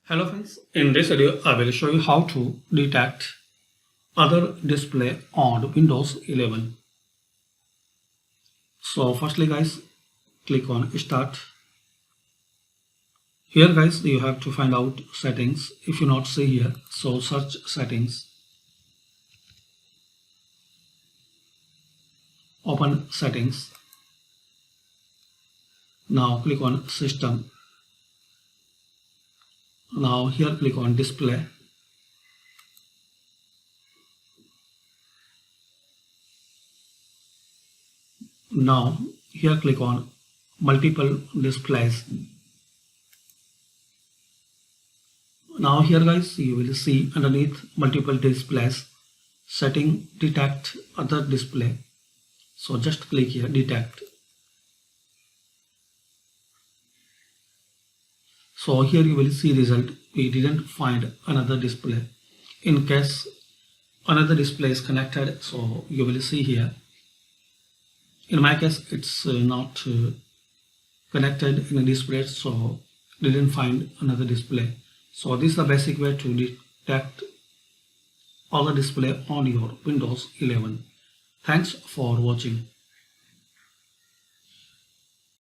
Hello friends, in this video I will show you how to detect other display on Windows 11. So firstly guys, click on Start. Here guys you have to find out settings. If you not see here, so search settings. Open settings. Now click on System. Now here click on Display. Now here click on Multiple Displays. Now here guys you will see underneath multiple displays setting detect other display. So just click here detect. So here you will see result. We didn't find another display. In case another display is connected, so you will see here. In my case it's not connected in a display, so didn't find another display. So this is the basic way to detect other display on your Windows 11. Thanks for watching.